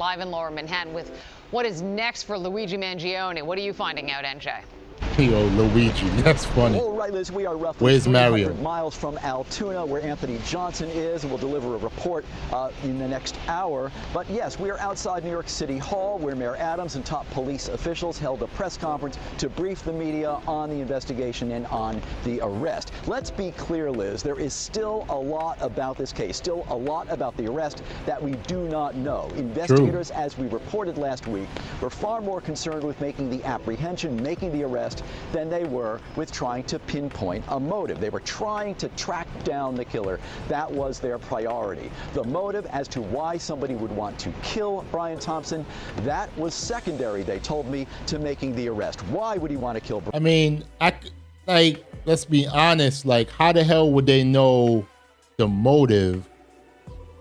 live in Lower Manhattan with what is next for Luigi Mangione. What are you finding out, NJ? Yo, Luigi, that's funny. All right, Liz, we are roughly Where's 300 Mario? miles from Altoona, where Anthony Johnson is, and we'll deliver a report in the next hour. But yes, we are outside New York City Hall, where Mayor Adams and top police officials held a press conference to brief the media on the investigation and on the arrest. Let's be clear, Liz, there is still a lot about this case, still a lot about the arrest that we do not know. Investigators, as we reported last week, were far more concerned with making the apprehension, making the arrest, than they were with trying to pinpoint a motive. They were trying to track down the killer. That was their priority. The motive as to why somebody would want to kill Brian Thompson, that was secondary, they told me, to making the arrest. Why would he want to kill Brian? I mean, let's be honest, like, how the hell would they know the motive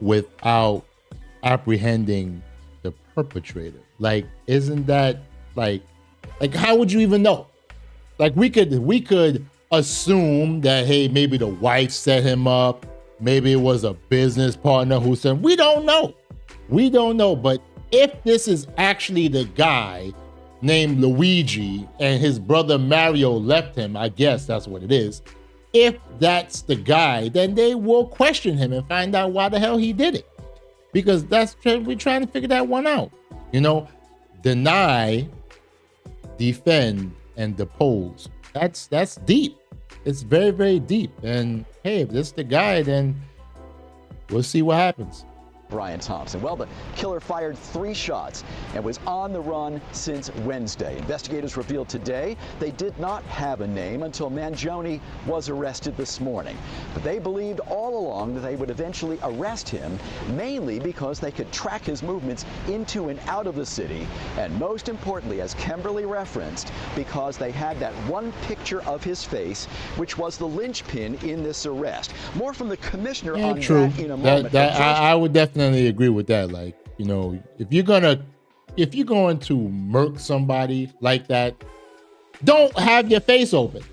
without apprehending the perpetrator? Like, isn't that like how would you even know? Like, we could assume that, hey, maybe the wife set him up, maybe it was a business partner who said, we don't know. But if this is actually the guy named Luigi and his brother Mario left him, I guess that's what it is. If that's the guy, then they will question him and find out why the hell he did it. Because we're trying to figure that one out. You know, deny, defend, and depose. That's deep. It's very, very deep. And hey, if this is the guy, then we'll see what happens. Brian Thompson. Well, the killer fired 3 shots and was on the run since Wednesday. Investigators revealed today they did not have a name until Mangione was arrested this morning. But they believed all along that they would eventually arrest him, mainly because they could track his movements into and out of the city, and most importantly, as Kimberly referenced, because they had that one picture of his face, which was the linchpin in this arrest. More from the commissioner on that in a moment. I would definitely agree with that. Like, you know, if you're going to murk somebody like that, don't have your face open.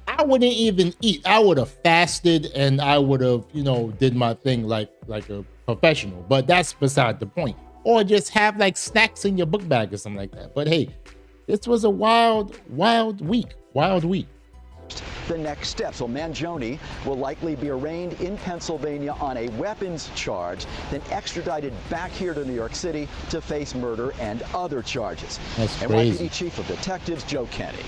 I wouldn't even eat. I would have fasted and I would have, you know, did my thing like a professional. But that's beside the point. Or just have like snacks in your book bag or something like that. But hey, this was a wild week. The next step. So Mangione will likely be arraigned in Pennsylvania on a weapons charge, then extradited back here to New York City to face murder and other charges. That's crazy. NYPD Chief of Detectives Joe Kenny.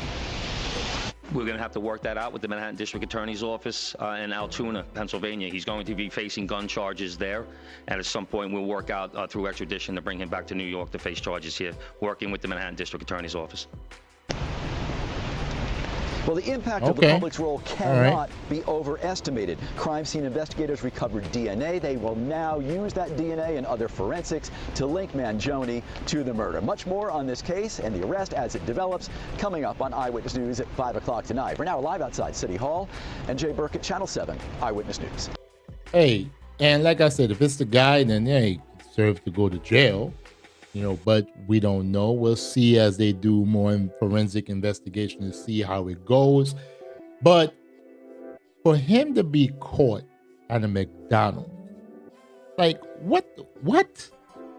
We're going to have to work that out with the Manhattan District Attorney's Office in Altoona, Pennsylvania. He's going to be facing gun charges there, and at some point we'll work out through extradition to bring him back to New York to face charges here, working with the Manhattan District Attorney's Office. Well, the impact of the public's role cannot be overestimated. Crime scene investigators recovered DNA. They will now use that DNA and other forensics to link Mangione to the murder. Much more on this case and the arrest as it develops coming up on Eyewitness News at 5 o'clock tonight. We're now live outside City Hall, and Jay Burkett, Channel 7 Eyewitness News. Hey, and like I said, if it's the guy, then yeah, he deserves to go to jail. You know, but we don't know. We'll see as they do more forensic investigation and see how it goes. But for him to be caught at a McDonald's, like, what?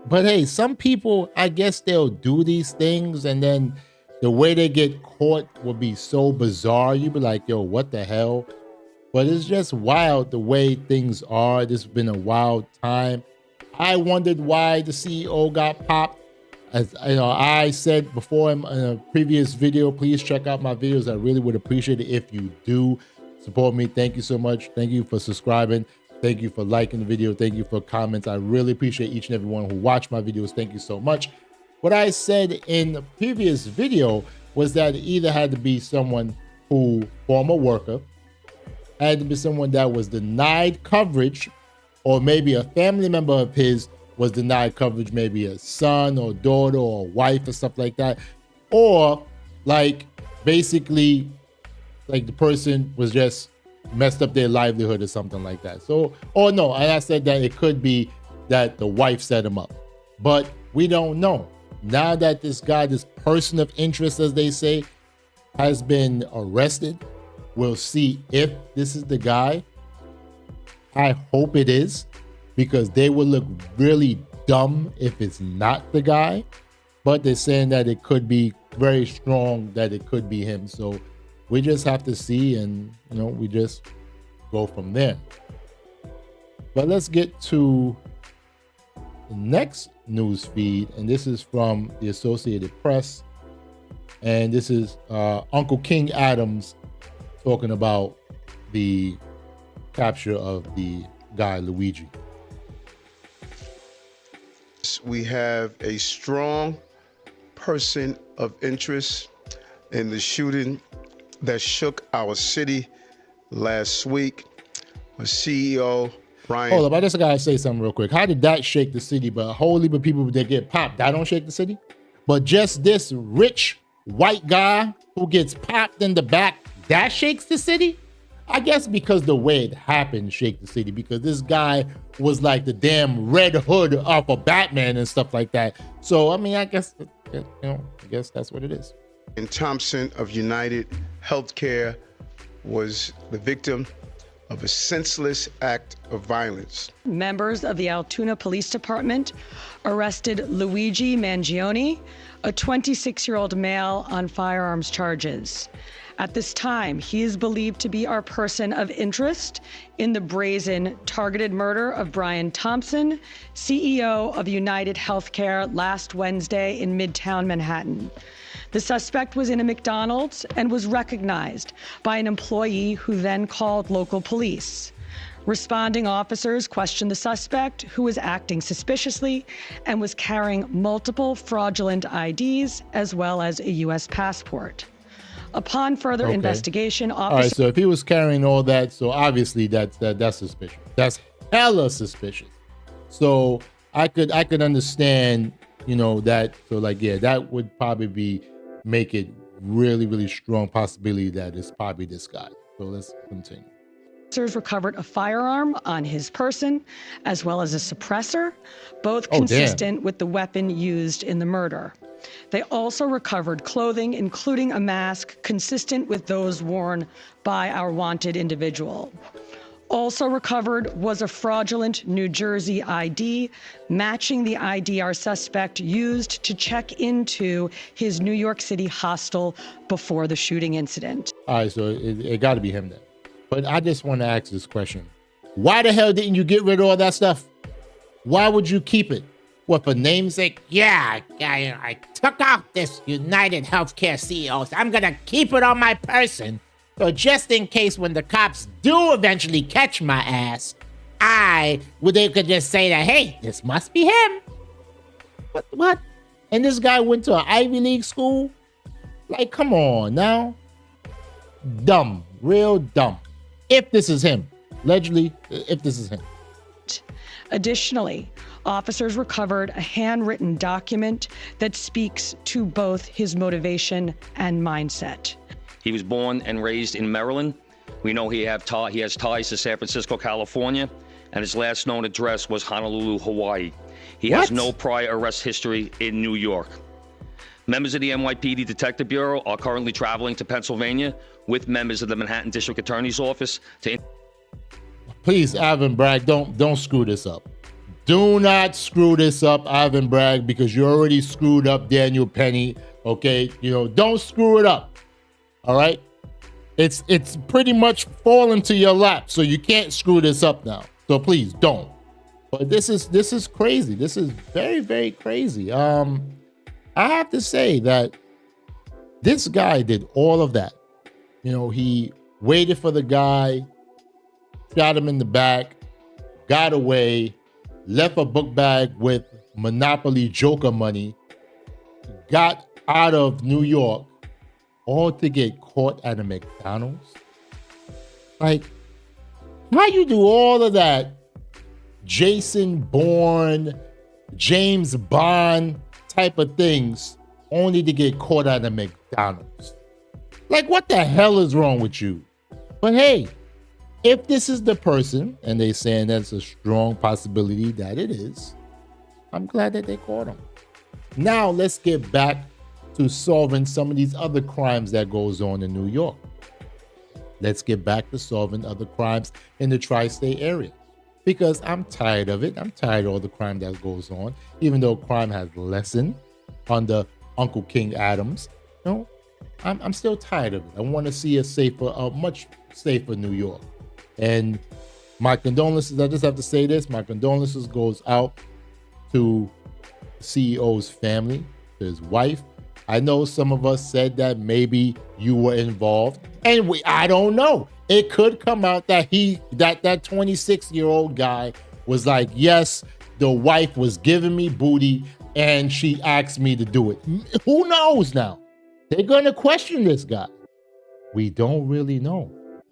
But hey, some people, I guess they'll do these things, and then the way they get caught will be so bizarre. You'll be like, yo, what the hell? But it's just wild the way things are. This has been a wild time. I wondered why the CEO got popped. As you know, I said before in a previous video, please check out my videos. I really would appreciate it if you do support me. Thank you so much. Thank you for subscribing. Thank you for liking the video. Thank you for comments. I really appreciate each and every one who watched my videos. Thank you so much. What I said in the previous video was that it either had to be someone who, former worker, had to be someone that was denied coverage, or maybe a family member of his was denied coverage, maybe a son or daughter or wife or stuff like that. Or like basically like the person was just messed up their livelihood or something like that. So, or no, and I said that it could be that the wife set him up, but we don't know. Now that this guy, this person of interest, as they say, has been arrested, we'll see if this is the guy. I hope it is, because they would look really dumb if it's not the guy, but they're saying that it could be very strong that it could be him. So we just have to see, and we just go from there. But let's get to the next news feed, and this is from the Associated Press, and this is Uncle King Adams talking about the capture of the guy Luigi. We have a strong person of interest in the shooting that shook our city last week. A CEO, Brian. Hold up, I just gotta say something real quick. How did that shake the city? But a whole heap of people that get popped, that don't shake the city. But just this rich white guy who gets popped in the back, that shakes the city? I guess because the way it happened shake the city, because this guy was like the damn Red Hood off of Batman and stuff like that. So, I mean, I guess, I guess that's what it is. And Thompson of UnitedHealthCare was the victim of a senseless act of violence. Members of the Altoona Police Department arrested Luigi Mangione, a 26-year-old male, on firearms charges. At this time, he is believed to be our person of interest in the brazen targeted murder of Brian Thompson, CEO of UnitedHealthCare, last Wednesday in Midtown Manhattan. The suspect was in a McDonald's and was recognized by an employee who then called local police. Responding officers questioned the suspect, who was acting suspiciously and was carrying multiple fraudulent IDs as well as a U.S. passport. Upon further investigation, officers... All right, so if he was carrying all that, so obviously that's suspicious. That's hella suspicious. So I could understand, that. So like, yeah, that would probably make it really, really strong possibility that it's probably this guy. So let's continue. Officers recovered a firearm on his person, as well as a suppressor, both consistent with the weapon used in the murder. They also recovered clothing, including a mask consistent with those worn by our wanted individual. Also recovered was a fraudulent New Jersey ID, matching the ID our suspect used to check into his New York City hostel before the shooting incident. All right, so it got to be him then. But I just want to ask this question. Why the hell didn't you get rid of all that stuff? Why would you keep it? What, for namesake? Yeah, I took out this UnitedHealthCare Ceo, so I'm gonna keep it on my person. So just in case when the cops do eventually catch my ass, they could just say that, hey, this must be him. What? And this guy went to an Ivy League school? Like, come on now. Dumb, real dumb. If this is him, allegedly, if this is him. Additionally, officers recovered a handwritten document that speaks to both his motivation and mindset. He was born and raised in Maryland. We know he has ties to San Francisco, California, and his last known address was Honolulu, Hawaii. He has no prior arrest history in New York. Members of the NYPD Detective Bureau are currently traveling to Pennsylvania with members of the Manhattan District Attorney's Office to... Please, Ivan Bragg, don't screw this up. Do not screw this up, Ivan Bragg, because you already screwed up Daniel Penny, okay? Don't screw it up, all right? It's pretty much fallen to your lap, so you can't screw this up now. So please, don't. But this is crazy. This is very, very crazy. I have to say that this guy did all of that. He waited for the guy, shot him in the back, got away, left a book bag with Monopoly Joker money, got out of New York, all to get caught at a McDonald's. Like, how you do all of that Jason Bourne, James Bond type of things only to get caught at a McDonald's? Like, what the hell is wrong with you? But hey, if this is the person, and they're saying that's a strong possibility that it is, I'm glad that they caught him. Now let's get back to solving some of these other crimes that goes on in New York. Let's get back to solving other crimes in the tri-state area. because I'm tired of it. I'm tired of all the crime that goes on, even though crime has lessened under Uncle King Adams. You know, I'm still tired of it. I want to see a much safer New York. And my condolences, I just have to say this, my condolences goes out to the CEO's family, to his wife. I know some of us said that maybe you were involved, and I don't know. It could come out that that 26-year-old guy was like, yes, the wife was giving me booty and she asked me to do it. Who knows now? They're going to question this guy. We don't really know.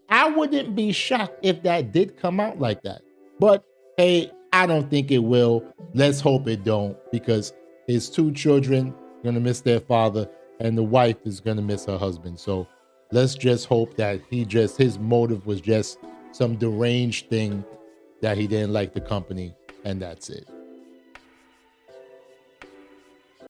I wouldn't be shocked if that did come out like that. But hey, I don't think it will. Let's hope it don't, because his 2 children are going to miss their father and the wife is going to miss her husband. So let's just hope that his motive was just some deranged thing, that he didn't like the company, and that's it.